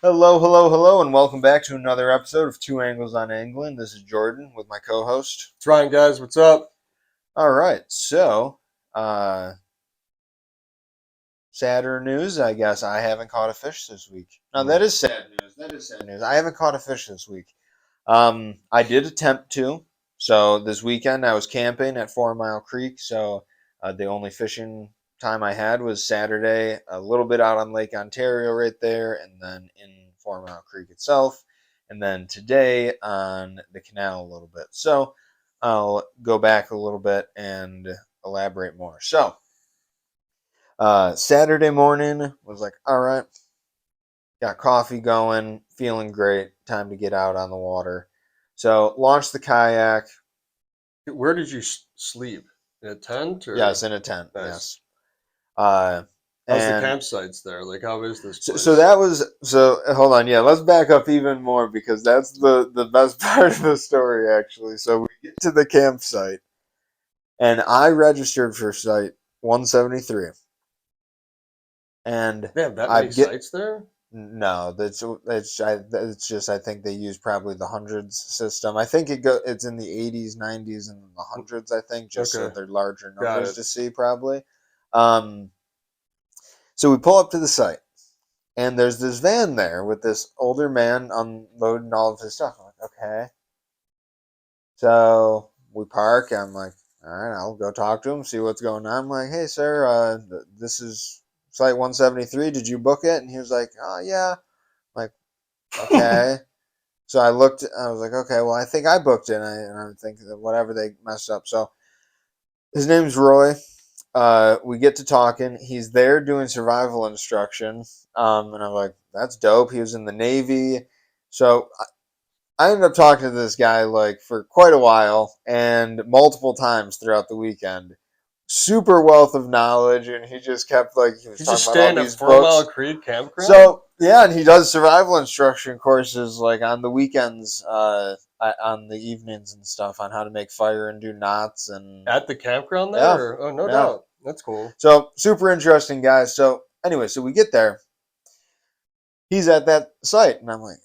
Hello, hello, hello, and welcome back to another episode of Two Angles on Angling. This is Jordan with my co-host. It's Ryan, guys. What's up? All right, so uh, sadder news, I guess. I haven't caught a fish this week. No, that is sad news. That is sad news. I haven't caught a fish this week. I did attempt to. So this weekend I was camping at 4 Mile Creek. So the only fishing time I had was Saturday, a little bit out on Lake Ontario right there, and then in 4 Mile Creek itself, and then today on the canal a little bit. So I'll go back a little bit and elaborate more. So Saturday morning was like, all right, got coffee going, feeling great, time to get out on the water. So launched the kayak. Where did you sleep? In a tent Yes, or in a tent. nice? Yes. Uh, How's the and campsites there? Like, how is this so place? that was so. Hold on, yeah. Let's back up even more because that's the best part of the story actually. So we get to the campsite, and I registered for site 173, and They have that I many get sites there? no. It's just I think they use probably the hundreds system. I think it's in the 80s, 90s, and the hundreds. I think just so Okay, they're larger got numbers it. to see probably. Um, So we pull up to the site, and there's this van there with this older man unloading all of his stuff. I'm like, okay. So we park. I'm like, all right, I'll go talk to him, see what's going on. I'm like, hey, sir, this is site 173. Did you book it? And he was like, oh, yeah. I'm like, okay. So I looked, I was like, okay, well, I think I booked it. And I'm thinking that whatever they messed up. So his name's Roy. We get to talking. He's there doing survival instruction. And I'm like, that's dope. He was in the Navy. So I ended up talking to this guy like for quite a while and multiple times throughout the weekend. Super wealth of knowledge, and he just kept like he was You talking just about all stay in a these 4 Mile books. Creek campground So yeah, and he does survival instruction courses like on the weekends, on the evenings and stuff on how to make fire and do knots and at the campground yeah, there? Or, oh, no yeah. doubt. That's cool. So super interesting guys. So anyway, so we get there. He's at that site, and I'm like,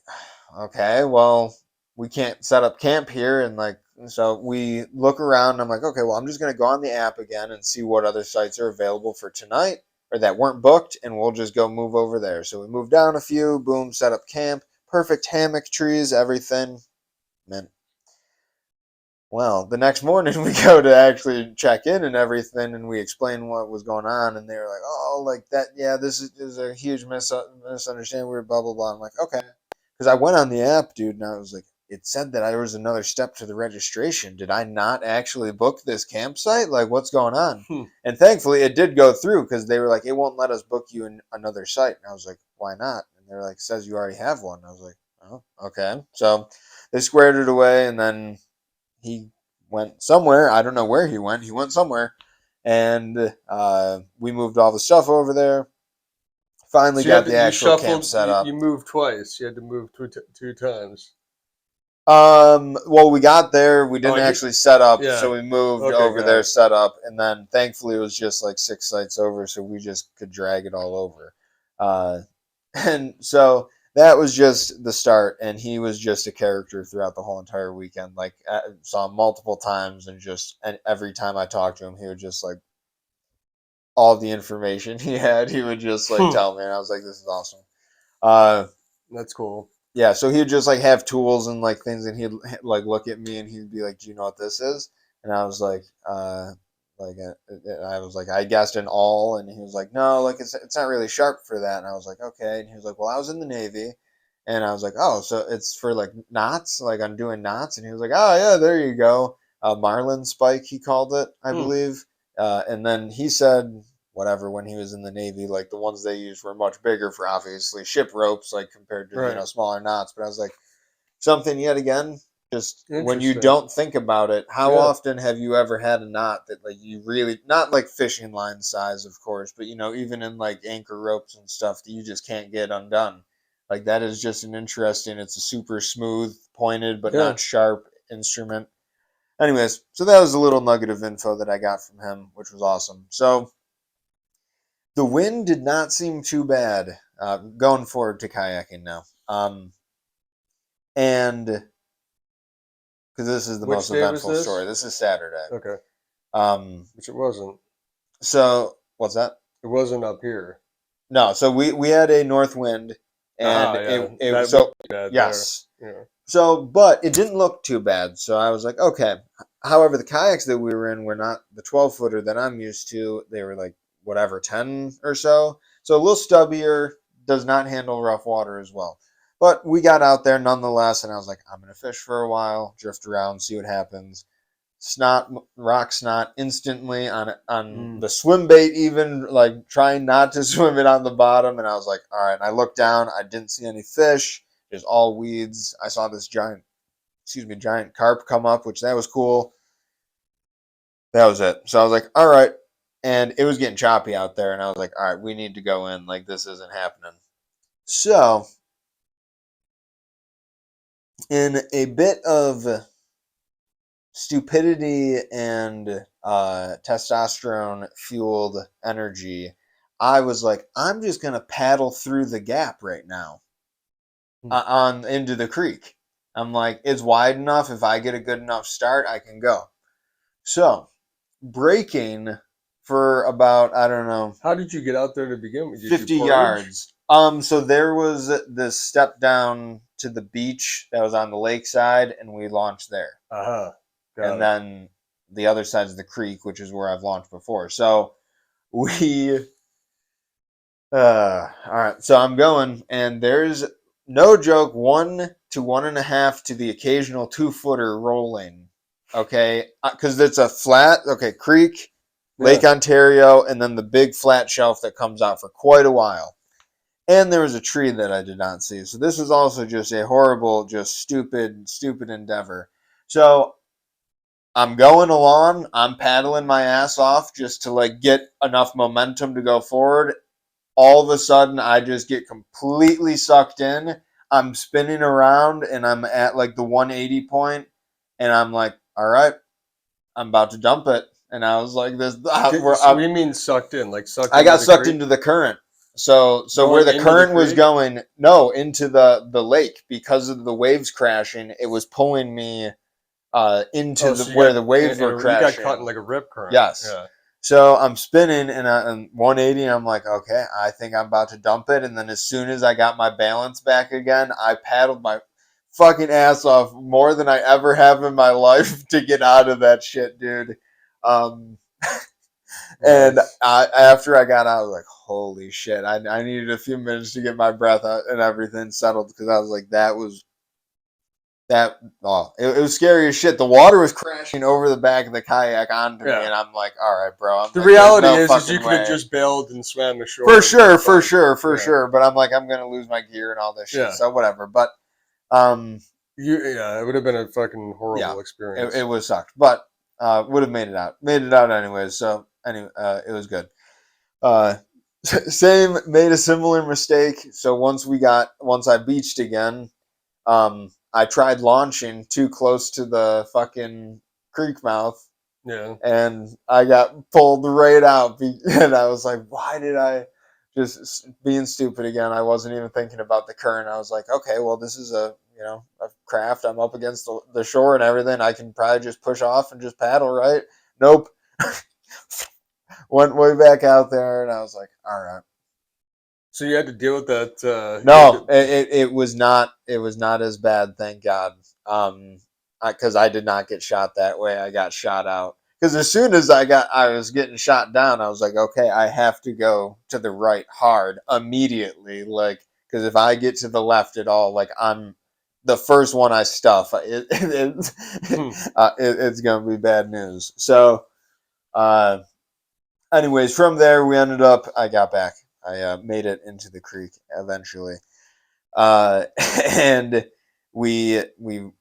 okay, well, we can't set up camp here, and like, so we look around. And I'm like, okay, well, I'm just gonna go on the app again and see what other sites are available for tonight or that weren't booked, and we'll just go move over there. So we moved down a few, boom, set up camp, perfect hammock trees, everything. Man, well, the next morning we go to actually check in and everything, and we explain what was going on, and they were like, "Oh, like that, yeah, this is a huge misunderstanding." We were blah blah blah. I'm like, okay, because I went on the app, dude, and I was like, it said that there was another step to the registration. Did I not actually book this campsite? Like, what's going on? Hmm. And thankfully, it did go through because they were like, it won't let us book you in another site. And I was like, why not? And they're like, it says you already have one. And I was like, oh, okay. So they squared it away, and then he went somewhere. I don't know where he went. He went somewhere, and we moved all the stuff over there. Finally So you got had to, the you actual camp shuffled, set you up. moved twice. You had to move two times. Well, we got there. We Oh, didn't actually set up, yeah. so we moved Okay, over got there, it. set up, and then thankfully it was just like 6 sites over, so we just could drag it all over. Uh, and so that was just the start, and he was just a character throughout the whole entire weekend. Like I saw him multiple times, and every time I talked to him, he would just like all the information he had. He would just like Hmm. tell me, and I was like, "This is awesome." Uh, That's cool. yeah, so he'd just like have tools and like things, and he'd like look at me and he'd be like, "Do you know what this is?" And I was I was like, "I guessed an awl," and he was like, "No, like it's not really sharp for that." And I was like, "Okay," and he was like, "Well, I was in the Navy," and I was like, "Oh, so it's for like knots, like I'm doing knots," and he was like, "Oh yeah, there you go." Marlin spike, he called it, I Hmm. believe, and then he said whatever when he was in the Navy. Like the ones they used were much bigger for obviously ship ropes, like compared to Right. smaller knots. But I was like, something yet again. Just when you Interesting. don't think about it, how Yeah. often have you ever had a knot that like you really not like fishing line size, of course, but even in like anchor ropes and stuff that you just can't get undone. Like that is just an interesting. It's a super smooth, pointed but Yeah. not sharp instrument. Anyways, so that was a little nugget of info that I got from him, which was awesome. So The wind did not seem too bad. Going forward to kayaking now, and because this is the Which most day was eventful story. this? This is Saturday. Okay, Um, which it wasn't. so what's that? It wasn't up here. No, so we had a north wind, and Aha, yeah, it that would so be bad there. yes. Yeah. So, but it didn't look too bad. So I was like, okay. However, the kayaks that we were in were not the 12-footer that I'm used to. They were like whatever 10 or so. So a little stubbier, does not handle rough water as well. But we got out there nonetheless, and I was like, I'm gonna fish for a while, drift around, see what happens. Snot, rock snot instantly on Mm. the swim bait, even like trying not to swim it on the bottom. And I was like, all right. And I looked down, I didn't see any fish, just all weeds. I saw this giant carp come up, which that was cool. That was it. So I was like, all right. And it was getting choppy out there, and I was like, all right, we need to go in. Like, this isn't happening. So, in a bit of stupidity and testosterone fueled energy, I was like, I'm just gonna paddle through the gap right now on into the creek. I'm like, it's wide enough. If I get a good enough start, I can go. So, breaking for about, I don't know, How did you get out there to begin with? Did you 50 portage? yards. So there was this step down to the beach that was on the lakeside, and we launched there. Aha, got And it. then the other side is the creek, which is where I've launched before. So we, all right. So I'm going, and there's no joke, 1 to 1.5 to the occasional 2-footer rolling. Okay, because it's a flat. Okay, creek, Yeah. Lake Ontario, and then the big flat shelf that comes out for quite a while. And there was a tree that I did not see. So this was also just a horrible, just stupid endeavor. So I'm going along. I'm paddling my ass off just to like get enough momentum to go forward. All of a sudden, I just get completely sucked in. I'm spinning around and I'm at like the 180 point, and I'm like, all right, I'm about to dump it. And I was like, this, So what do you mean sucked in? Like sucked I into got the sucked creek? into the current. So where Going the into the current was creek? going, no, into the lake because of the waves crashing. It was pulling me into Oh, the so where the waves were you got caught in crashing. like a rip current. Yes. Yeah. So I'm spinning and I'm 180. And I'm like, okay, I think I'm about to dump it. And then as soon as I got my balance back again, I paddled my fucking ass off more than I ever have in my life to get out of that shit, dude. Um, and Nice. after I got out, I was like, holy shit. I needed a few minutes to get my breath out and everything settled because I was like, it was scary as shit. The water was crashing over the back of the kayak onto me, Yeah. and I'm like, all right, bro. I'm The like, there's reality no is you fucking could have way. just bailed and swam For ashore and been sure, for fine. sure, for Yeah. sure. But I'm like, I'm gonna lose my gear and all this shit. Yeah. So whatever. But um, Yeah, it would have been a fucking yeah, horrible it experience. was sucked, but would have made it out. Made it out anyways. So anyway, it was good. Uh, same made a similar mistake. So once I beached again, I tried launching too close to the fucking creek mouth, Yeah. and I got pulled right out. And I was like, why did I just being stupid again? I wasn't even thinking about the current. I was like, okay, well, this is a craft. I'm up against the shore and everything. I can probably just push off and just paddle, right? Nope. Went way back out there, and I was like, all right. So you had to deal with that. You had No, to. it was not. It was not as bad, thank God. Because I did not get shot that way. I got shot out. Because as soon as I was getting shot down. I was like, okay, I have to go to the right hard immediately. Like, because if I get to the left at all, like I'm the first one I stuff, Hmm. it's gonna be bad news. So, uh, anyways, from there we ended up. I got back. I made it into the creek eventually, uh, and we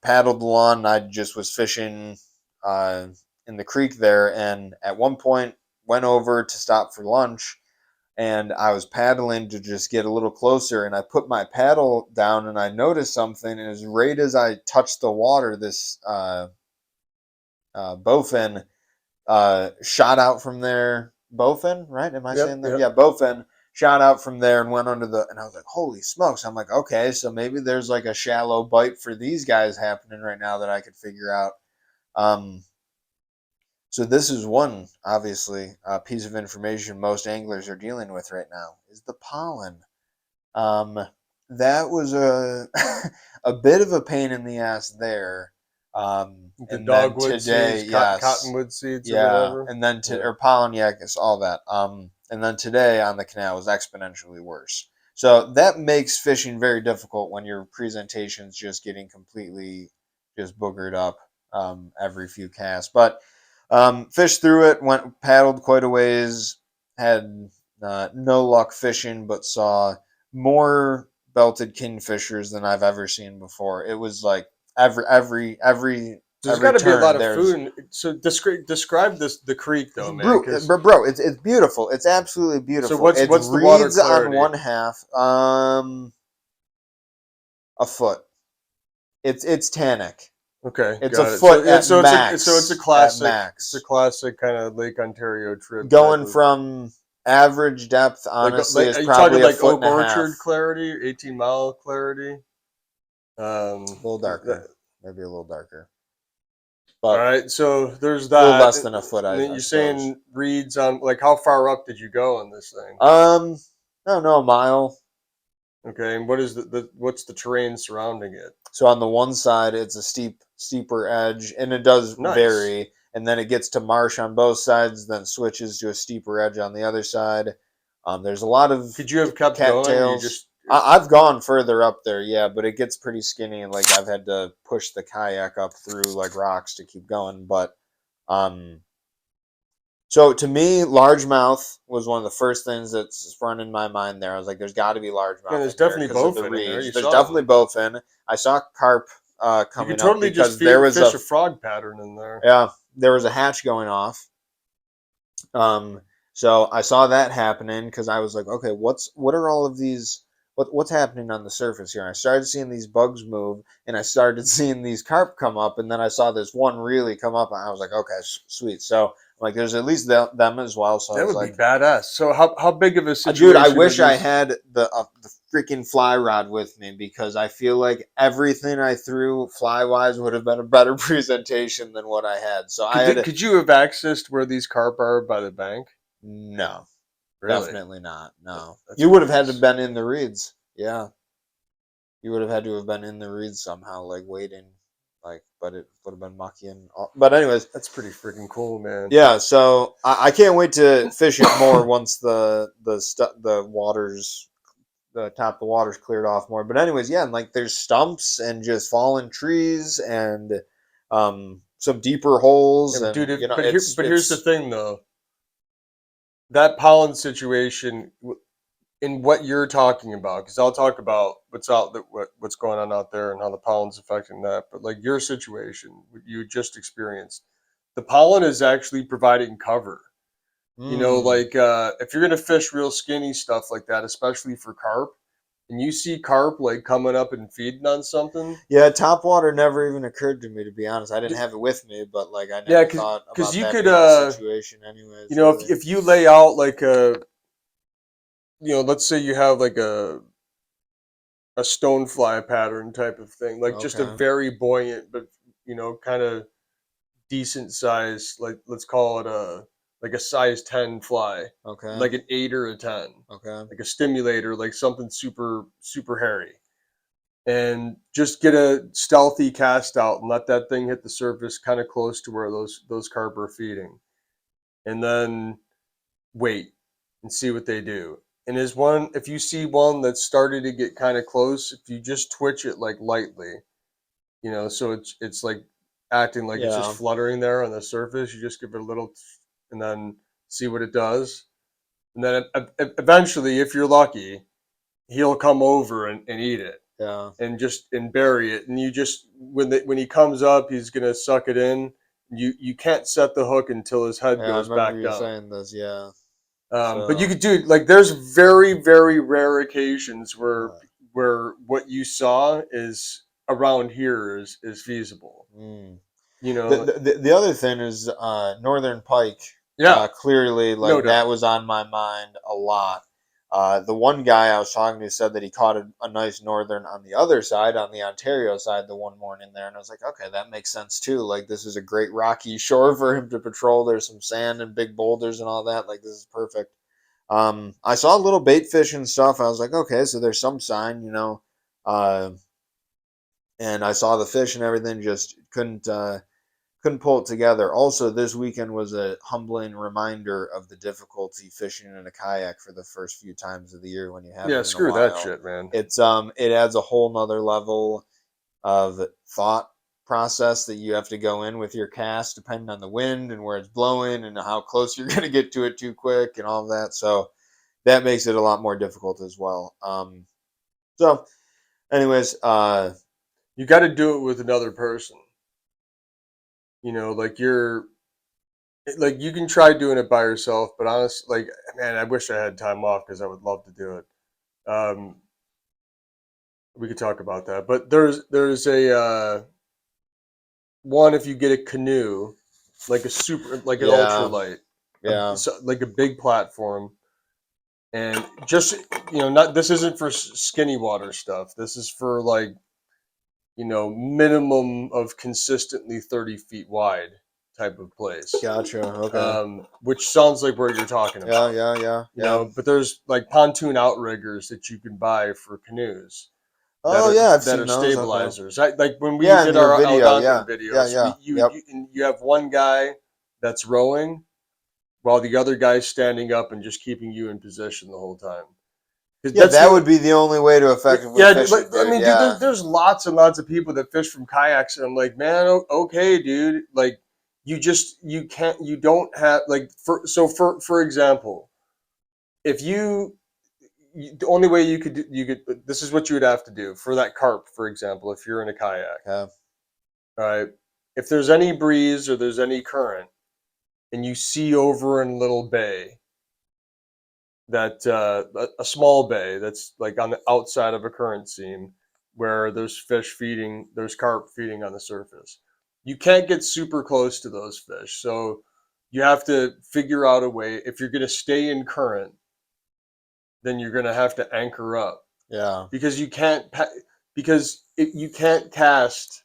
paddled along. And I just was fishing uh, in the creek there, and at one point went over to stop for lunch, and I was paddling to just get a little closer, and I put my paddle down, and I noticed something, and as right as I touched the water, this bowfin shot out from there bowfin, right? Am I Yep, saying that? yep. Yeah, bowfin shot out from there and went under the. And I was like, holy smokes! I'm like, okay, so maybe there's like a shallow bite for these guys happening right now that I could figure out. Um, so this is one obviously piece of information most anglers are dealing with right now is the pollen. Um, that was a a bit of a pain in the ass there. The And then dogwood seeds, today, yes, cottonwood seeds, or yeah, whatever. and then Yeah. or pollen, yeah, I guess all that. And then today on the canal was exponentially worse. So that makes fishing very difficult when your presentation's just getting completely just boogered up every few casts. But fished through it, went paddled quite a ways, had no luck fishing, but saw more belted kingfishers than I've ever seen before. It was like There's got every to be a lot turn of there's food. So describe this the creek though, man. bro, Because it's beautiful. It's absolutely so beautiful. It's what's the water reeds on clarity? one half, a foot. It's tannic. Okay, It's a got it. So foot yeah, at so it's a max. At classic. It's a max. classic kind of Lake Ontario trip type Going of from average depth, honestly, like. is Are you talking probably a like foot Oak and a half. Orchard clarity, 18 Mile clarity? A little That, darker, maybe a little darker, all but right. So there's a little that. less than a foot, And then I you're suppose. saying reads on like how far up did you go on this thing? Um, I don't know, a mile. Okay, and what is what's the terrain surrounding it? So on the one side, it's a steeper edge, and it does Nice. vary. And then it gets to marsh on both sides, then switches to a steeper edge on the other side. There's a lot of Could you have kept going? You cattails. just I've gone further up there, yeah, but it gets pretty skinny, and like I've had to push the kayak up through like rocks to keep going. But um, so to me, largemouth was one of the first things that's sprung in my mind there. I was like, there's got to be yeah, largemouth there's in here definitely because of the bowfin in there. reeds. You There's saw definitely them. bowfin. I saw carp You could coming up totally just because there was fish a frog pattern in there. a hatch going off. Um, so I saw that happening because I was like, okay, what are all of these? What's happening on the surface here? And I started seeing these bugs move, and I started seeing these carp come up, and then I saw this one really come up, and I was like, okay, sweet. So like, there's at least them as well. So I That was would be like, badass. So how big of a dude, I situation are wish I these? had the freaking fly rod with me because I feel like everything I threw fly wise would have been a better presentation than what I had. So I had Could you have accessed where these carp are by the bank? no. Really? Definitely not. No. That's You would have had to badass. been in the reeds. Yeah. You would have had to have been in the reeds somehow, like waiting. Like, but it would have been mucky and all. But anyways, That's pretty freaking cool, man. yeah. So I can't wait to fish it more once the waters the top of the water's cleared off more. But anyways, yeah, and like there's stumps and just fallen trees and some deeper Yeah, holes but dude, and you know but here's the it's thing though. That pollen situation in what you're talking about, because I'll talk about what's going on out there and how the pollen's affecting that. But like your situation, what you just experienced, the pollen is actually providing cover. mm, Like if you're gonna fish real skinny stuff like that, especially for carp, and you see carp like coming up and feeding on something, yeah, top water never even occurred to me to be honest. I didn't have it with me, but like I yeah, never thought because about you that could being the situation anyways, really. if you lay out like let's say you have like a stonefly pattern type of thing, like just a Okay. very buoyant but kind of decent size, like let's call it a size 10 fly, Okay. like an 8 or a 10, Okay. like a stimulator, like something super hairy, and just get a stealthy cast out and let that thing hit the surface kind of close to where those carp are feeding, and then wait and see what they do. And is one if you see one that's started to get kind of close, if you just twitch it like lightly, so it's like acting like it's just Yeah. fluttering there on the surface. You just give it a little, and then see what it does. And then eventually, if you're lucky, he'll come over and eat it Yeah. and just and bury it. And you just when he comes up, he's gonna suck it in. You can't set the hook until his head Yeah, I goes remember back you down. saying this, yeah. But you So could do like there's very rare occasions uh, where what you saw is around here is feasible. mm. You know, The other thing is northern pike. Yeah, Clearly, no like that doubt. was on my mind a lot. The one guy I was talking to said that he caught a nice northern on the other side, on the Ontario side, the one morning there, and I was like, okay, that makes sense too. Like this is a great rocky shore for him to patrol. There's some sand and big boulders and all that. Like this is perfect. I saw little bait fish and stuff. I was like, okay, so there's some sign, you know. Uh, and I saw the fish and everything. Just couldn't pull it together. Also, this weekend was a humbling reminder of the difficulty fishing in a kayak for the first few times of the year when you Yeah, haven't in a screw that while. shit, man. It adds a whole nother level of thought process that you have to go in with your cast depending on the wind and where it's blowing and how close you're going to get to it too quick and all of that. So that makes it a lot more difficult as well. So anyways, You got to do it with another person. You know, like you can try doing it by yourself, but honestly, like, man, I wish I had time off because I would love to do it. Um, we could talk about that, but there's a one if you get a canoe, like a super, like an yeah, ultralight, yeah, like a big platform, and just not this isn't for skinny water stuff. This is for like minimum of consistently 30 feet wide type of place, gotcha. Okay. which sounds like what you're talking Yeah, about. yeah, yeah, yeah. But there's like pontoon outriggers that you can buy for canoes Oh yeah, I've that are seen those. Okay. stabilizers. Like when we Yeah, in did your our video. Algonquin Yeah, yeah, videos, yeah. Yep. you have one guy that's rowing while the other guy's standing up and just keeping you in position the whole time. 'Cause Yeah, that's that the would be the only way to effectively yeah. fish Like it, I dude. mean, dude, Yeah, there's lots and lots of people that fish from kayaks, and I'm like, man, okay, dude. Like you don't have like for example, if the only way you could this is what you would have to do for that carp, for example, if you're in a kayak. yeah, All right. If there's any breeze or there's any current, and you see over in a little bay that a small bay that's like on the outside of a current seam where there's carp feeding on the surface. You can't get super close to those fish, so you have to figure out a way. If you're going to stay in current, then you're going to have to anchor up yeah, because you can't cast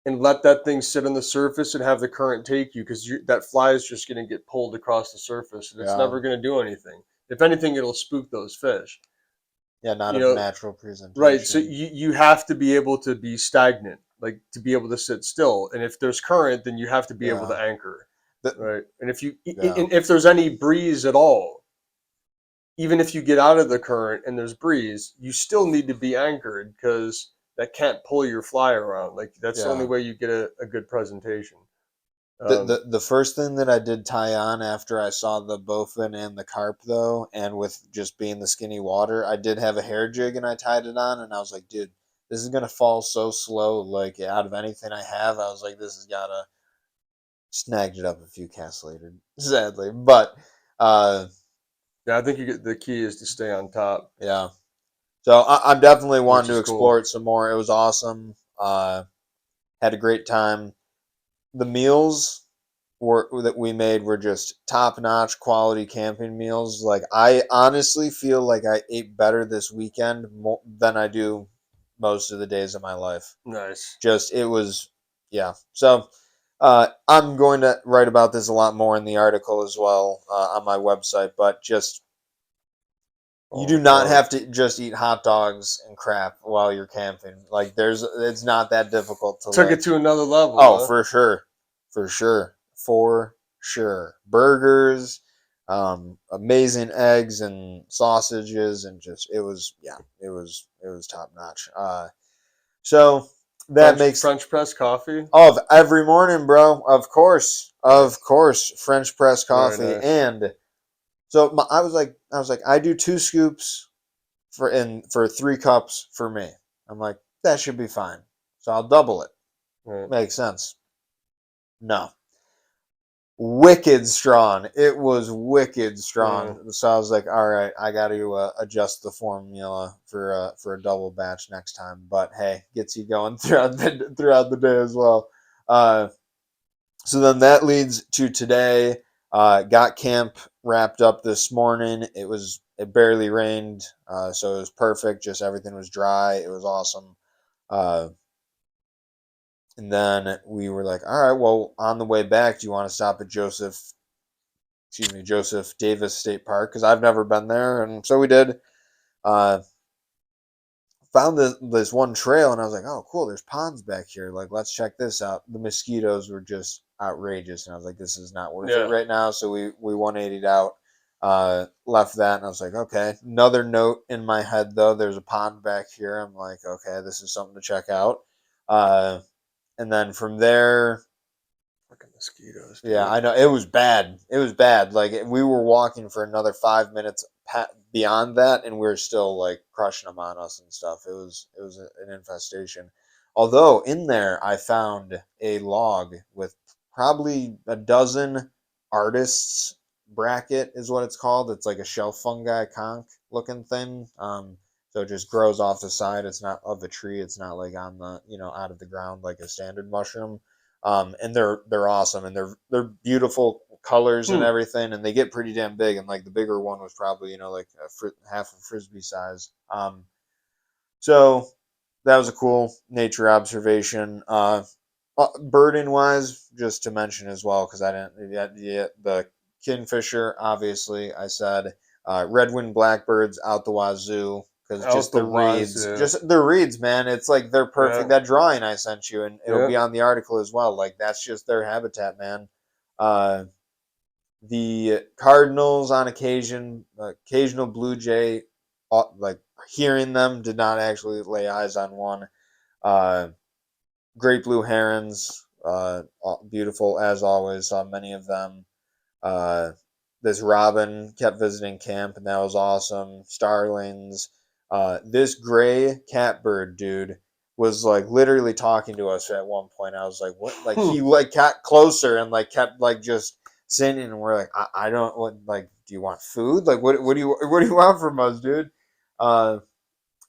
and let that thing sit on the surface and have the current take you because that fly is just going to get pulled across the surface and it's yeah, never going to do anything. If anything, it'll spook those fish. yeah. Not You of know, natural right? So presentation. you have to be able to be stagnant, like to be able to sit still. And if there's current, then you have to be able Yeah, to anchor, the, right? And yeah, if there's any breeze at all, even if you get out of the current and there's breeze, you still need to be anchored because that can't pull your fly around. Like that's the only yeah. way you get a good presentation. The Um, the first thing that I did tie on after I saw the bowfin and the carp though, and with just being the skinny water, I did have a hair jig and I tied it on, and I was like, dude, this is gonna fall so slow. Like out of anything I have, I was like, this has gotta snagged it up a few casts later, sadly. But yeah, I think the key is to stay on top, yeah, so I'm definitely which wanting to is explore cool. it some more. It was awesome. Had a great time. The meals that we made were just top notch quality camping meals. Like I honestly feel like I ate better this weekend than I do most of the days of my life. Nice. Just it was, yeah. So I'm going to write about this a lot more in the article as well on my website. But just you do Oh not fuck! have to just eat hot dogs and crap while you're camping. Like it's not that difficult to Took it like. to another level, Oh, huh? for sure, for sure, for sure. Burgers, amazing eggs and sausages, and just it was yeah, it was top notch. So that makes French press coffee. of every morning, bro. Of Nice. course, French press Very coffee, nice. and so I was like, I do 2 scoops for 3 cups for me. I'm like, that should be fine. So I'll double it. Right. Makes sense. No, wicked strong. It was wicked Yeah. strong. So I was like, all right, I got to adjust the formula for a double batch next time. But hey, gets you going throughout the day as well. Uh, so then that leads to today. Got camp wrapped up this morning. It barely rained, so it was perfect. Just everything was dry. It was awesome. Uh, and then we were like, all right, well, on the way back, do you want to stop at Joseph Davis State Park? Because I've never been there, and so we did. Uh, Found this one trail, and I was like, oh, cool, there's ponds back here. Like, let's check this out. The mosquitoes were just outrageous, and I was like, this is not worth it Yeah. right now. So we 180'd out, left that, and I was like, okay. Another note in my head though, there's a pond back here. I'm like, okay, this is something to check out. Uh, and then from there, Fucking mosquitoes, yeah, dude. I know it was bad. It was bad. Like we were walking for another 5 minutes beyond that, and we are still like crushing them on us and stuff. It was an infestation. Although in there, I found a log with probably a dozen artists bracket is what it's called. It's like a shelf fungi conch looking thing. So it just grows off the side. It's not of a tree. It's not like on the out of the ground like a standard mushroom. And they're awesome, and they're beautiful colors and Hmm. everything, and they get pretty damn big. And like the bigger one was probably like half a frisbee size. So that was a cool nature observation. Birding wise, just to mention as well, because I didn't yet the kingfisher. Obviously, I said red-winged blackbirds out the wazoo because Out just the just wazoo. the reeds, man. It's like they're perfect. Yeah. That drawing I sent you, and it'll Yeah. be on the article as well. Like that's just their habitat, man. Uh, the cardinals on occasion, occasional blue jay, like hearing them, did not actually lay eyes on one. Uh, Great blue herons, beautiful as always. Saw many of them. Uh, this robin kept visiting camp, and that was awesome. Starlings. This gray catbird dude was like literally talking to us at one point. I was like, "What?" Like Hmm. he like got closer and like kept like just sitting, and we're like, "I don't what like. Do you want food? Like what do you want from us, dude?" Uh,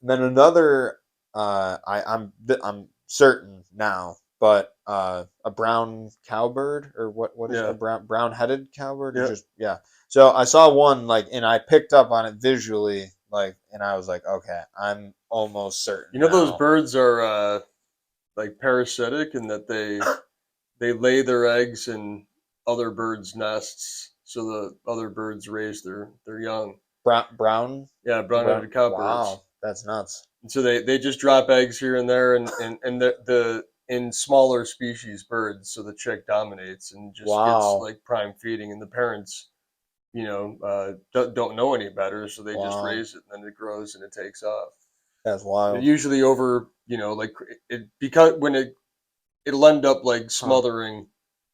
then another, I'm certain now, but a brown cowbird or what is it? A Yeah. brown headed cowbird or Yeah. just yeah. So I saw one like and I picked up on it visually like and I was like, okay, I'm almost certain You know those now. birds are like parasitic in that they lay their eggs in other birds' nests so the other birds raise their young. Brown, Yeah, the brown. brown-headed cowbirds. Wow, that's nuts. And so they just drop eggs here and there and the in smaller species birds, so the chick dominates and just gets Wow, like prime feeding, and the parents, don't know any better, so they just wow, raise it, and then it grows and it takes off. that's And wild. usually over, like it because when it'll end up like Huh? smothering,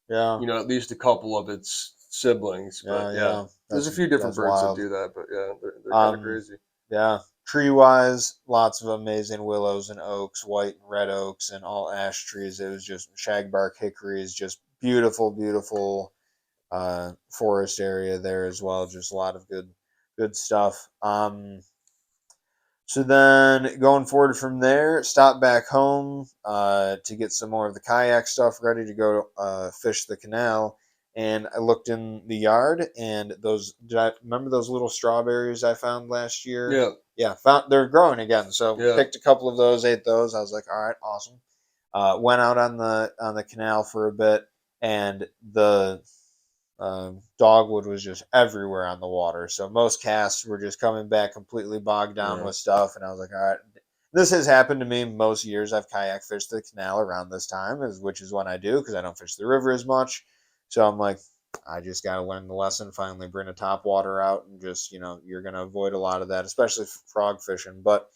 Yeah, at least a couple of its siblings. But yeah, yeah, yeah. there's a few different That's birds that wild. do that. But yeah, they're kind of Um, crazy. yeah, tree wise, lots of amazing willows and oaks, white and red oaks, and all ash trees. It was just shagbark hickories, just beautiful, beautiful forest area there as well. Just a lot of good stuff. So then going forward from there, stop back home to get some more of the kayak stuff ready to go fish the canal. And I looked in the yard, and did I remember those little strawberries I found last year? Yeah, Yeah, found they're growing again. So yeah. picked a couple of those, ate those. I was like, all right, awesome. Went out on the canal for a bit, and the dogwood was just everywhere on the water. So most casts were just coming back completely bogged down Yeah. with stuff. And I was like, all right, this has happened to me most years. I've kayak fished the canal around this time, which is when I do because I don't fish the river as much. So I'm like, I just got to learn the lesson. Finally, bring a top water out and just you're gonna avoid a lot of that, especially frog fishing. But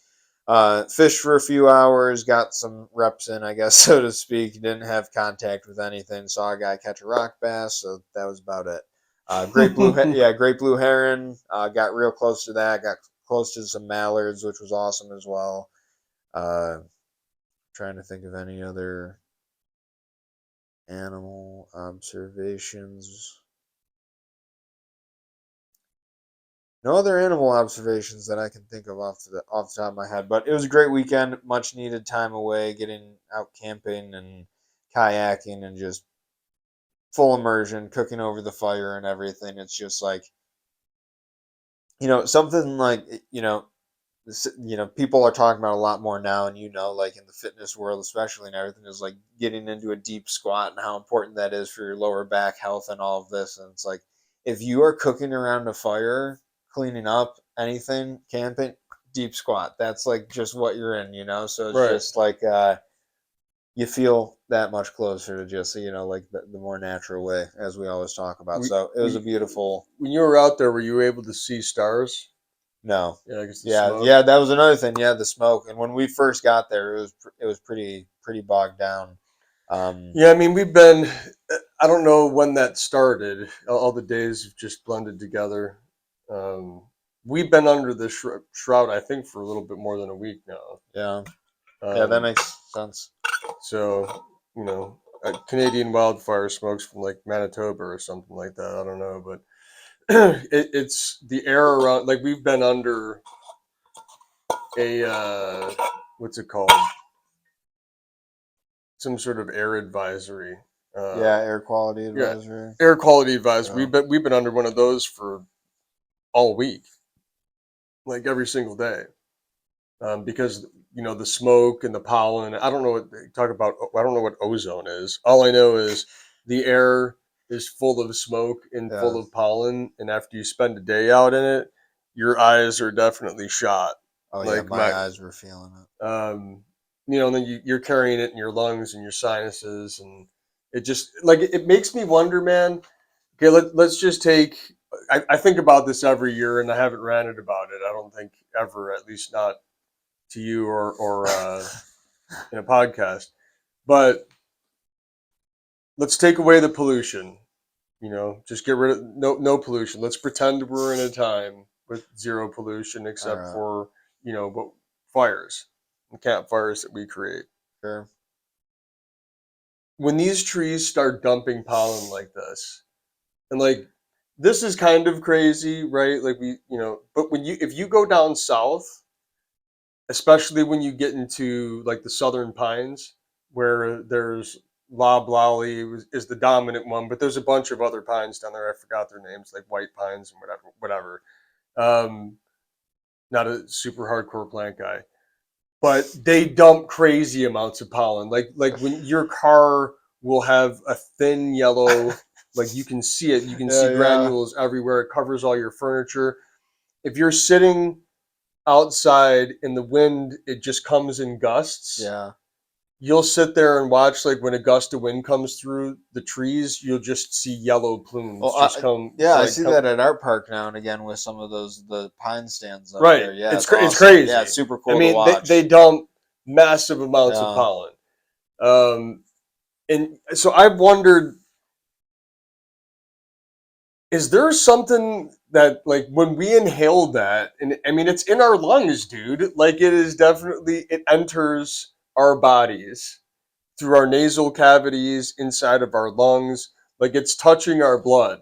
fished for a few hours, got some reps in, I guess, so to speak. Didn't have contact with anything. Saw a guy catch a rock bass, so that was about it. Great blue heron. Got real close to that. Got close to some mallards, which was awesome as well. Uh, Trying to think of any other animal observations. No other animal observations that I can think of off the top of my head, but it was a great weekend. Much needed time away, getting out camping and kayaking and just full immersion, cooking over the fire and everything. It's just like, something like, people are talking about a lot more now, and like in the fitness world, especially, and everything is like getting into a deep squat and how important that is for your lower back health and all of this. And it's like, if you are cooking around a fire, cleaning up anything, camping, deep squat. That's like just what you're in. So it's Right. just like you feel that much closer to just like the more natural way, as we always talk about. We, So it was a we, beautiful. when you were out there, were you able to see stars? No. Yeah, I guess the Yeah, smoke. yeah, that was another thing. Yeah, the smoke. And when we first got there, it was pretty bogged down. Yeah, I mean, we've been, I don't know when that started. All the days have just blended together. Um, we've been under the shroud, I think, for a little bit more than a week now. Yeah, yeah, that Um, makes sense. so, Canadian wildfire smokes from like Manitoba or something like that. I don't know, but it's the air around, like, we've been under a, what's it called? Some sort of air advisory. Uh, Yeah, air quality yeah, advisory. air quality advisory. Yeah, We've been under one of those for all week, like every single day, because the smoke and the pollen. I don't know what they talk about. I don't know what ozone is. All I know is the air is full of smoke and full yeah. of pollen, and after you spend a day out in it, your eyes are definitely shot. Oh yeah, Like my my, eyes were feeling it. and then you're carrying it in your lungs and your sinuses, and it just like it makes me wonder, man. Okay, let's just take. I think about this every year, and I haven't ranted about it. I don't think ever, at least not to you or in a podcast. But let's take away the pollution. Just get rid of no pollution. Let's pretend we're in a time with zero pollution, All except right, for but fires and campfires that we create. sure. When these trees start dumping pollen like this, and like this is kind of crazy, right? Like but if you go down south, especially when you get into like the southern pines, where there's loblolly is the dominant one, but there's a bunch of other pines down there. I forgot their names, like white pines and whatever. Um, Not a super hardcore plant guy, but they dump crazy amounts of pollen. Like when your car will have a thin yellow, like you can see it, you can Yeah, see yeah, granules everywhere. It covers all your furniture. If you're sitting outside in the wind, it just comes in gusts. yeah. You'll sit there and watch, like when a gust of wind comes through the trees, you'll just see yellow plumes Well, just come yeah, I like see come that at our park now and again with some of the pine stands up right. there. Yeah, It's it's it's awesome. Yeah, crazy. it's super I cool to mean, they watch. dump massive amounts of Yeah, pollen. Um, and so I've wondered, is there something that like when we inhale that, and I mean it's in our lungs, dude. Like it is definitely it enters our bodies through our nasal cavities, inside of our lungs. Like it's touching our blood,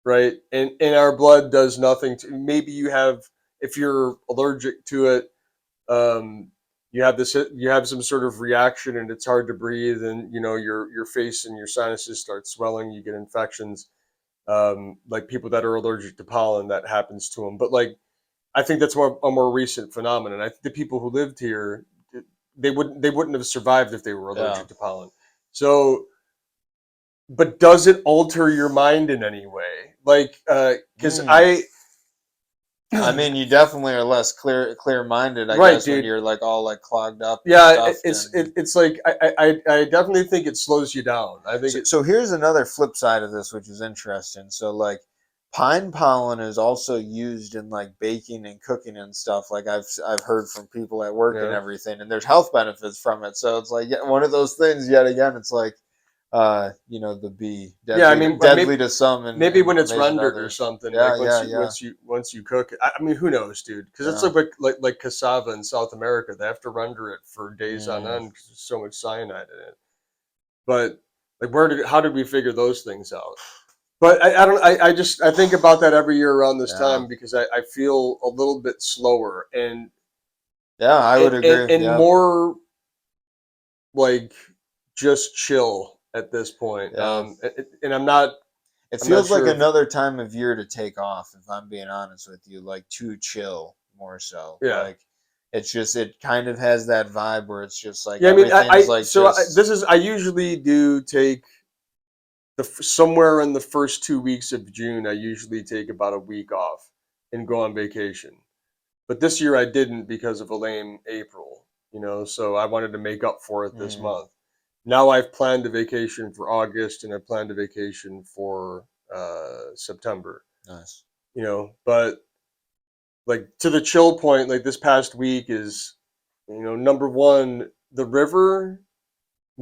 right? And our blood does nothing to. Maybe you have, if you're allergic to it, um, you have some sort of reaction, and it's hard to breathe, and your face and your sinuses start swelling. You get infections. Like people that are allergic to pollen, that happens to them. But like I think that's a more recent phenomenon. I think the people who lived here, they wouldn't have survived if they were yeah. allergic to pollen. So, but does it alter your mind in any way? Like, because Hmm. I, I mean, you definitely are less clear minded, I right, guess, when dude. you're like all like clogged up and Yeah, stuffed. it's like I definitely think it slows you down. I think So here's another flip side of this, which is interesting. So like pine pollen is also used in like baking and cooking and stuff. Like I've heard from people at work and yeah, everything, and there's health benefits from it. So it's like one of those things. Yet again, it's like the bee, yeah. I deadly mean, deadly to some maybe and when it's amazing to rendered or others. something, like Yeah, yeah, yeah, once you cook it. I mean, who knows, dude? Because it's yeah. like cassava in South America. They have to render it for days on Mm, end because there's so much cyanide in it. But like, how did we figure those things out? But I don't. I think about that every year around this yeah, time because I feel a little bit slower yeah. I would agree. and Yeah, more like just chill. at this point. Yeah. And I'm not It I'm not feels like sure if another time of year to take off, if I'm being honest with you, like to chill more so. yeah. Like it's just it kind of has that vibe where it's just like Yeah, I mean, everything's like just this is I usually do take somewhere in the first 2 weeks of June. I usually take about a week off and go on vacation. But this year I didn't because of a lame April, so I wanted to make up for it this mm, month. Now I've planned a vacation for August and I planned a vacation for September, nice. but like to the chill point, like this past week is, number one, the river.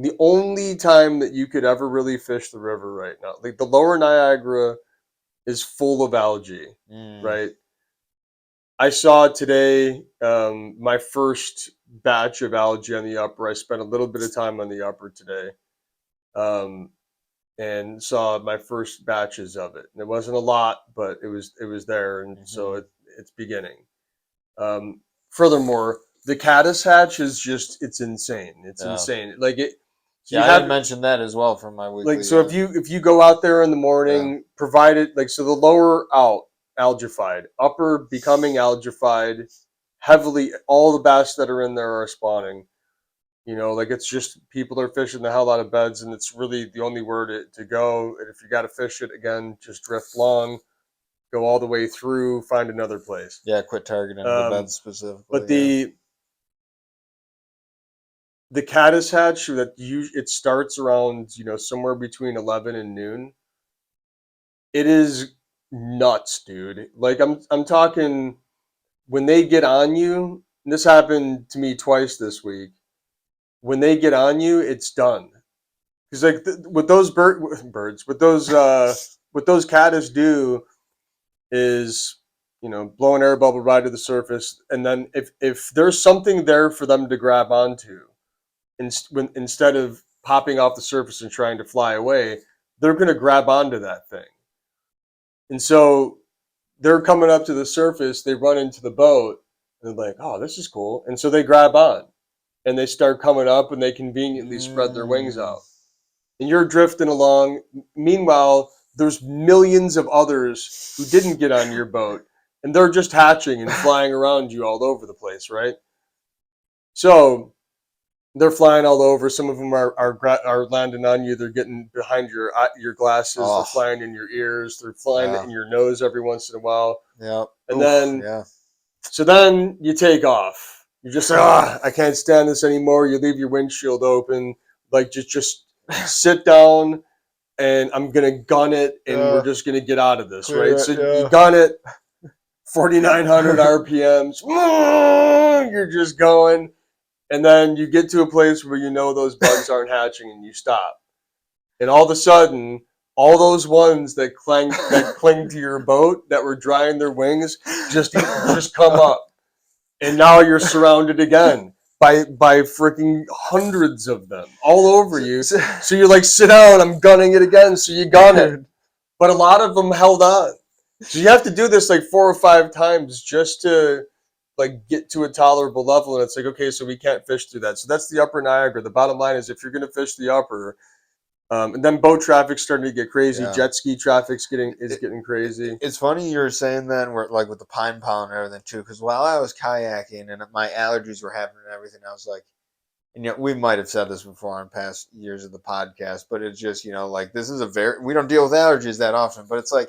The only time that you could ever really fish the river right now, like the lower Niagara is full of algae, Mm, right? I saw today my first batch of algae on the upper. I spent a little bit of time on the upper today, um, and saw my first batches of it. And it wasn't a lot, but it was there, and so hmm it's beginning. Furthermore, the caddis hatch is just it's insane. It's Yeah. insane. Like it. So Yeah, you I didn't have mention that as well from my like weekly. so if you go out there in the Yeah. morning, provided like so the lower out algified, upper becoming algified, heavily all the bass that are in there are spawning. Like it's just people are fishing the hell out of beds, and it's really the only word to go. And if you got to fish it again, just drift long, go all the way through, find another place. Yeah, quit targeting the Um, beds but specifically. Yeah. the caddis hatch it starts around somewhere between 11 and noon. It is nuts, dude. Like I'm talking when they get on you. And this happened to me twice this week. When they get on you, it's done. Because like what those birds, what those caddis do is blow an air bubble right to the surface, and then if there's something there for them to grab onto, instead of popping off the surface and trying to fly away, they're going to grab onto that thing. And so they're coming up to the surface, they run into the boat, and they're like, oh, this is cool. And so they grab on and they start coming up and they conveniently spread their wings Mm. out. And you're drifting along. Meanwhile, there's millions of others who didn't get on your boat and they're just hatching and flying around you all over the place, right? So they're flying all over. Some of them are landing on you. They're getting behind your glasses. They're Oh, flying in your ears. They're flying yeah. in your nose every once in a while. Yeah. And Oof. then Yeah. so then you take off. You just say, I can't stand this anymore. You leave your windshield open. Like just sit down and I'm gonna gun it and we're just gonna get out of this, right? Clear So you it. gun it, 4,900 RPMs. You're just going, and then you get to a place where those bugs aren't hatching, and you stop. And all of a sudden, all those ones that cling to your boat that were drying their wings just come up, and now you're surrounded again by freaking hundreds of them all over you. So you're like, sit down, I'm gunning it again. So you gun it, Dude. but a lot of them held on. So you have to do this like 4 or 5 times just to like get to a tolerable level. And it's like, okay, so we can't fish through that. So that's the upper Niagara. The bottom line is if you're going to fish the upper, and then boat traffic's starting to get crazy. Yeah. Jet ski traffic's getting It, crazy. it's funny you were saying that, where like with the pine pollen and everything too, because while I was kayaking and my allergies were happening and everything, I was like, and we might have said this before on past years of the podcast, but it's just like this is we don't deal with allergies that often, but it's like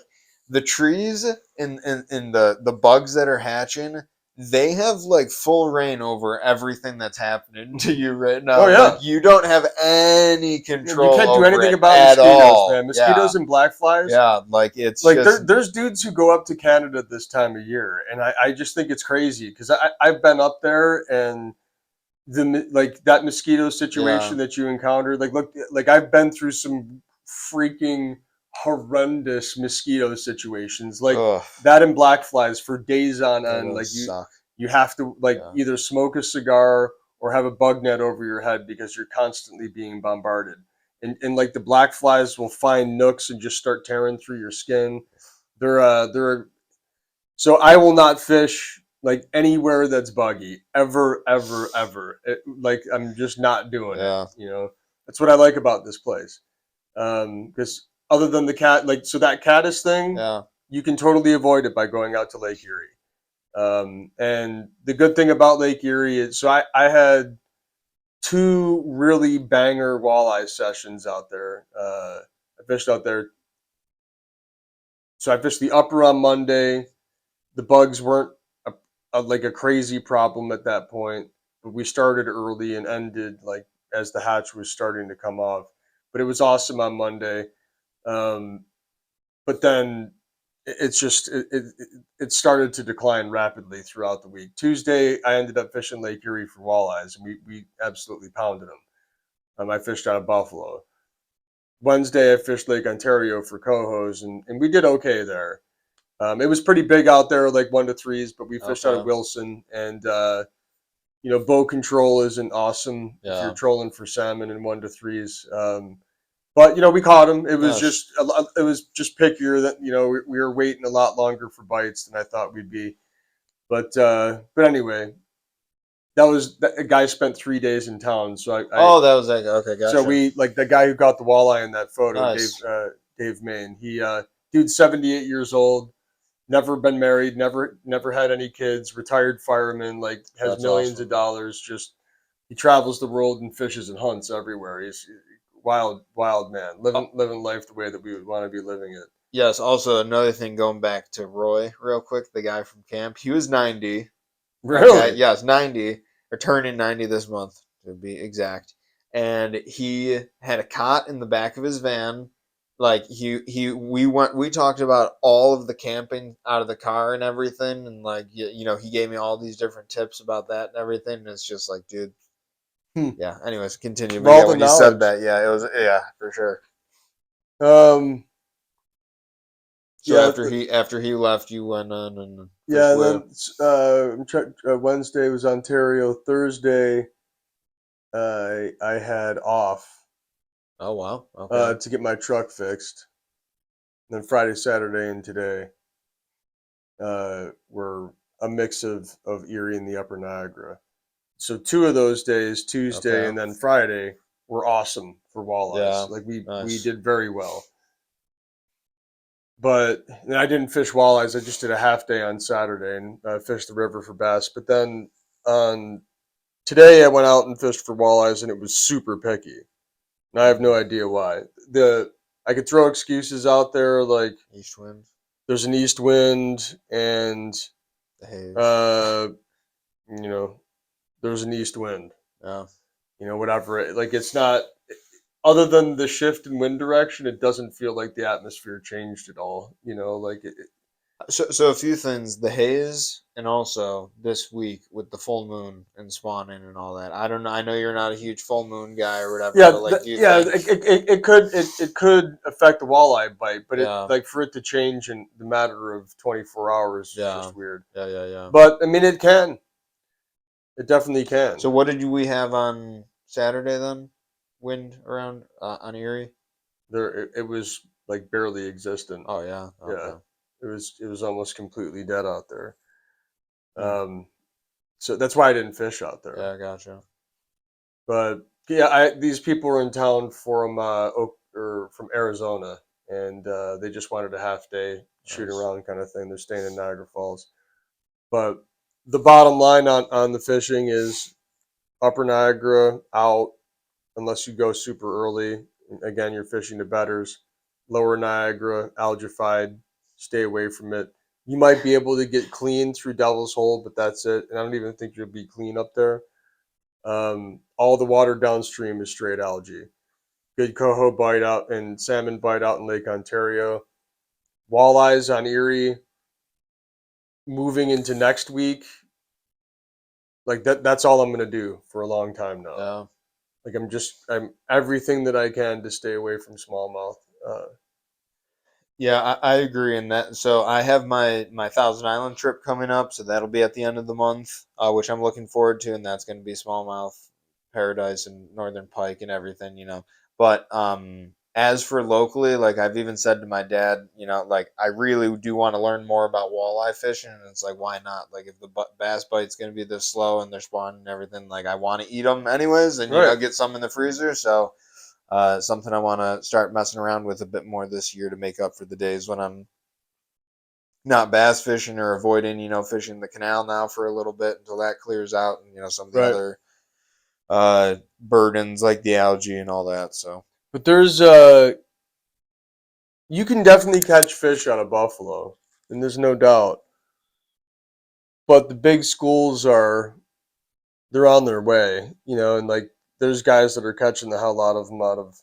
the trees and the bugs that are hatching, they have like full reign over everything that's happening to you right Oh now. Like yeah, you don't have any you control can't do over anything it about at mosquitoes, all. man. Yeah, Mosquitoes and black flies. yeah, like it's Like just there's dudes who go up to Canada this time of year, and I just think it's crazy because I've been up there and like that mosquito yeah. situation that you encountered. Like look, like I've been through some freaking horrendous mosquito situations, like Ugh, that and black flies for days on that end. does Like suck. you have to like Yeah. either smoke a cigar or have a bug net over your head because you're constantly being bombarded. And like the black flies will find nooks and just start tearing through your skin. They're so I will not fish like anywhere that's buggy ever, ever, ever. Like I'm just not doing it. Yeah. That's what I like about this place. Because other than the cat, like so that caddis thing, Yeah. you can totally avoid it by going out to Lake Erie. And the good thing about Lake Erie is, so I had two really banger walleye sessions out there. I fished out there. So I fished the upper on Monday. The bugs weren't like a crazy problem at that point, but we started early and ended like as the hatch was starting to come off. But it was awesome on Monday. Um, but then it's just it started to decline rapidly throughout the week. Tuesday, I ended up fishing Lake Erie for walleyes, and we absolutely pounded them. I fished out of Buffalo. Wednesday, I fished Lake Ontario for cohos, and we did okay there. It was pretty big out there, like 1 to 3s, but we fished out of Okay. Wilson, and bow control isn't awesome if you're Yeah. trolling for salmon in 1 to 3s. But we caught them. Yes. It was just pickier that we were waiting a lot longer for bites than I thought we'd be. But anyway, that guy spent 3 days in town, so I Oh, that was like okay. so Gotcha. we like the guy who got the walleye in that photo, Nice. Dave Main. Dude's 78 years old, never been married, never had any kids, retired fireman, like has That's millions of awesome. dollars. Just he travels the world and fishes and hunts everywhere. He's wild man, Oh, living life the way that we would want to be living it. yes. Also, another thing, going back to Roy real quick, the guy from camp. He was 90. Okay. Really? Yes, 90. Or turning 90 this month to be exact. And he had a cot in the back of his van. Like we talked about all of the camping out of the car and everything, and like he gave me all these different tips about that and everything. And it's just like, dude, Hmm. yeah. Anyways, continue. But yeah, Wealth of when you said knowledge. that, yeah, it was yeah for sure. Um, So yeah, after he left, you went on and fished yeah, and where? then Wednesday was Ontario. Thursday, I had off Oh wow, okay, to get my truck fixed. And then Friday, Saturday, and today were a mix of Erie and the Upper Niagara. So 2 of those days, Tuesday okay, and then Friday, were awesome for walleyes. yeah, Like we nice, did very well. But and I didn't fish walleyes. I just did a half day on Saturday and fished the river for bass. But then on today, I went out and fished for walleyes, and it was super picky. And I have no mm, idea why. The I could throw excuses out there like east wind, there's an east wind and the haze, uh, you know there's an east wind. yeah. Whatever. Like it's not other than the shift in wind direction. It doesn't feel like the atmosphere changed at all. Like So a few things, the haze, and also this week with the full moon and spawning and all that. I don't know. I know you're not a huge full moon guy or whatever, yeah, but like, do you yeah. think? It could affect the walleye bite, but it Yeah, like for it to change in the matter of 24 hours is yeah, just weird. yeah, yeah, yeah. But I mean, it can. It definitely So can. what did we have on Saturday then? Wind around on Erie? It was like barely existent. Oh yeah, Yeah, okay. it was almost completely dead out there. Hmm. Um, so that's why I didn't fish out there. Yeah, gotcha. But yeah, these people were in town from or from Arizona, and they just wanted a half day shoot Nice. around kind of thing. They're staying in Niagara Falls. But the bottom line on the fishing is Upper Niagara out unless you go super early. Again, you're fishing the betters. Lower Niagara algified, stay away from it. You might be able to get clean through Devil's Hole, but that's it. And I don't even think you'll be clean up there. All the water downstream is straight algae. Good coho bite out and salmon bite out in Lake Ontario. Walleyes on Erie moving into next week. Like that's all I'm gonna do for a long time now. Yeah. Like I'm everything that I can to stay away from smallmouth. Yeah, I agree in that. So I have my Thousand Island trip coming up, so that'll be at the end of the month, which I'm looking forward to, and that's going to be smallmouth paradise and northern pike and everything, But as for locally, like I've even said to my dad, like I really do want to learn more about walleye fishing, and it's like why not? Like if the bass bite's going to be this slow and they're spawning and everything, like I want to eat them anyways, and Right. get some in the freezer, so. Something I want to start messing around with a bit more this year to make up for the days when I'm not bass fishing or avoiding, fishing the canal now for a little bit until that clears out, and some of the Right. other burdens like the algae and all that. So But there's you can definitely catch fish out of buffalo, and there's no doubt. But the big schools they're on their way, and like there's guys that are catching the hell out of them out of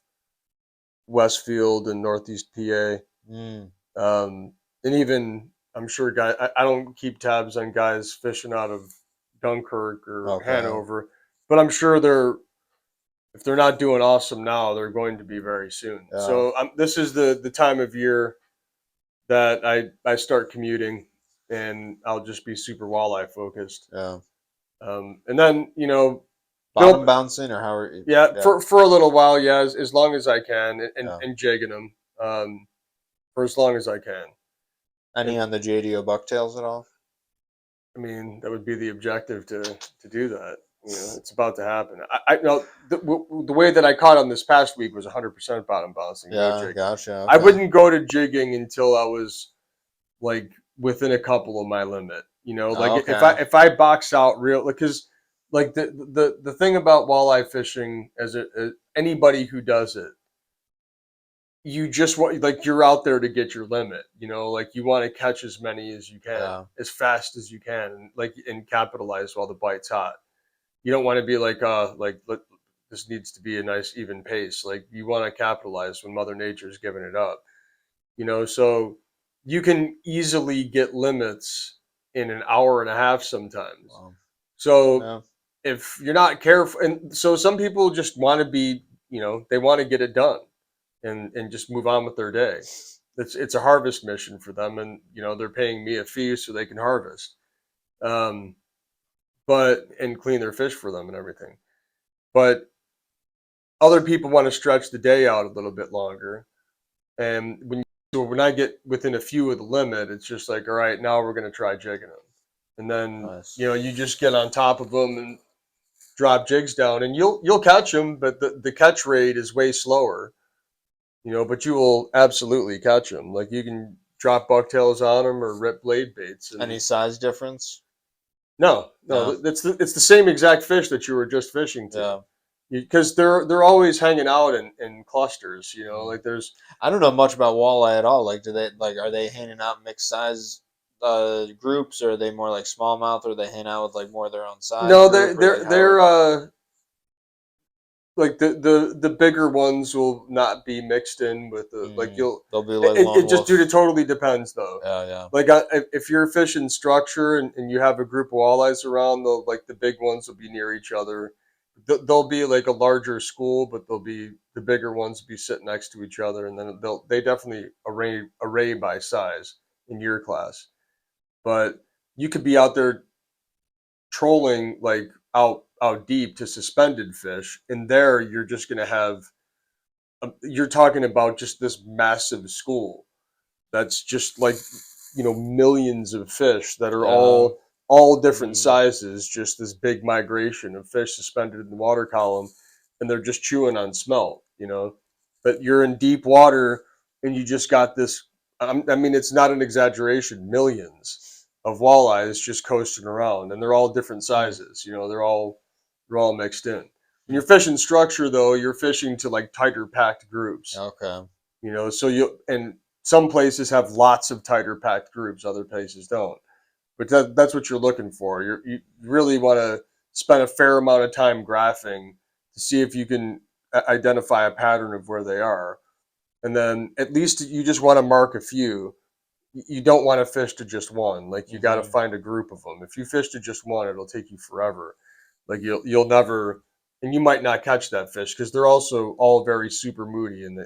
Westfield and Northeast PA. mm, And even I'm sure I don't keep tabs on guys fishing out of Dunkirk or okay, Hanover, but I'm sure if they're not doing awesome now, they're going to be very soon. yeah, So this is the time of year that I start commuting, and I'll just be super walleye focused. yeah. And then Bottom they'll bouncing or how are you? yeah Yeah, for a little while, yeah, as long as I can, and yeah. and jigging them for as long as I can. Any And on the JDO bucktails at all? I mean, that would be the objective to do that. It's about to happen. I know the way that I caught on this past week was 100% bottom bouncing, no Yeah, jigging. gotcha. I Okay. wouldn't go to jigging until I was like within a couple of my limit. Like Okay. if I box out real, because like the thing about walleye fishing as anybody who does it, you just want, like, you're out there to get your limit. Like you want to catch as many as you can, Yeah. as fast as you can, and capitalize while the bite's hot. You don't want to be like this needs to be a nice even pace. Like you want to capitalize when Mother Nature's giving it up. So you can easily get limits in an hour and a half sometimes. Well, So yeah. if you're not careful, and so some people just want to be, they want to get it done and just move on with their day. It's a harvest mission for them, and they're paying me a fee so they can harvest, um, but and clean their fish for them and everything. But other people want to stretch the day out a little bit longer, and when I get within a few of the limit, it's just like, all right, now we're going to try jigging them, and then Nice. you just get on top of them and drop jigs down, and you'll catch them, but the catch rate is way slower. But you will absolutely catch them. Like you can drop bucktails on them or rip blade baits, Any and size difference? no, No. it's the same exact fish that you were just fishing to, Yeah. because they're always hanging out in clusters. Mm. Like there's I don't know much about walleye at all. Like, do they like are they handing out mixed size groups, or are they more like smallmouth, or they hang out with like more of their own size no, group, or like they're how? like the bigger ones will not be mixed in with the, like you'll They'll be like it, lone it just wolf. totally depends though. Yeah, yeah. Like if you're fishing structure and you have a group of walleyes around, the big ones will be near each other. They'll be like a larger school, but they'll be the bigger ones will be sitting next to each other, and then they definitely array by size in your class. But you could be out there trolling like out deep to suspended fish, and there you're just gonna have you're talking about just this massive school that's just like millions of fish that are Yeah. all different Mm. sizes, just this big migration of fish suspended in the water column, and they're just chewing on smelt. But you're in deep water, and you just got this, I mean, it's not an exaggeration, millions of walleyes just coasting around, and they're all different Mm. sizes. They're all mixed in. When you're fishing structure, though, you're fishing to like tighter packed groups. Okay. So and some places have lots of tighter packed groups, other places don't. But that's what you're looking for. You really want to spend a fair amount of time graphing to see if you can identify a pattern of where they are. And then at least you just want to mark a few. You don't want to fish to just one. Like you got to Mm-hmm. find a group of them. If you fish to just one, it'll take you forever. Like you'll never, and you might not catch that fish because they're also all very super moody, and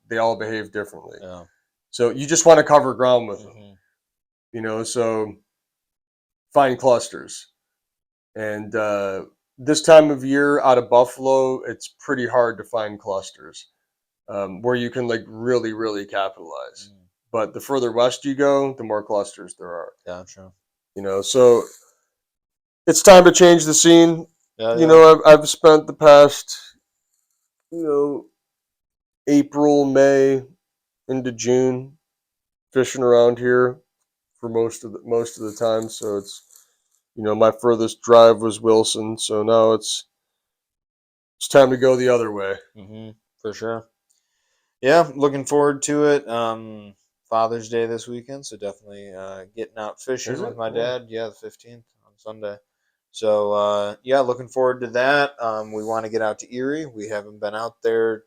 they all behave differently. Yeah. So you just want to cover ground with them. Mm-hmm. So find clusters, and this time of year out of Buffalo, it's pretty hard to find clusters where you can like really really capitalize. Mm. But the further west you go, the more clusters there are. Gotcha. So it's time to change the scene. Yeah, yeah. I've spent the past you know, April, May into June, fishing around here for most of the time. So it's, my furthest drive was Wilson, so now it's time to go the other way. Mm-hmm. For sure. Yeah, looking forward to it. Father's Day this weekend, so definitely getting out Is fishing with it? my Oh, dad. Yeah, the 15th on Sunday. So yeah, looking forward to that. We want to get out to Erie. We haven't been out there.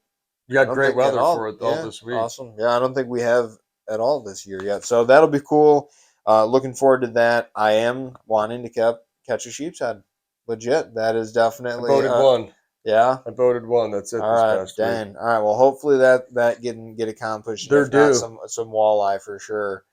you I got don't great think at weather for all. it all Yeah, this week. awesome. Yeah, I don't think we have at all this year yet. So that'll be cool. Looking forward to that. I am wanting to catch a sheep's head. Legit. That is I definitely voted one. yeah. I voted one. That's it All this right, past week. dang. All right, well, hopefully that get accomplished, and They're if not, due. some walleye for sure.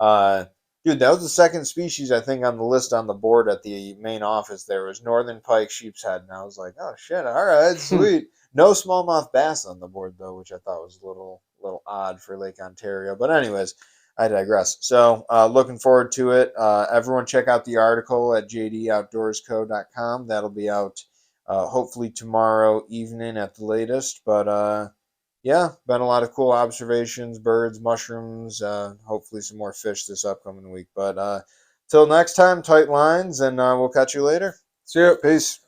Uh, dude, that was the second species I think on the list on the board at the main office. There was northern pike sheep's head, and I was like, oh shit, all right, sweet. No smallmouth bass on the board though, which I thought was a little odd for Lake Ontario. But anyways, I digress. So looking forward to it. Everyone check out the article at jdoutdoorsco.com. That'll be out hopefully tomorrow evening at the latest. But yeah, been a lot of cool observations, birds, mushrooms, hopefully some more fish this upcoming week. But till next time, tight lines, and we'll catch you later. See ya. Peace.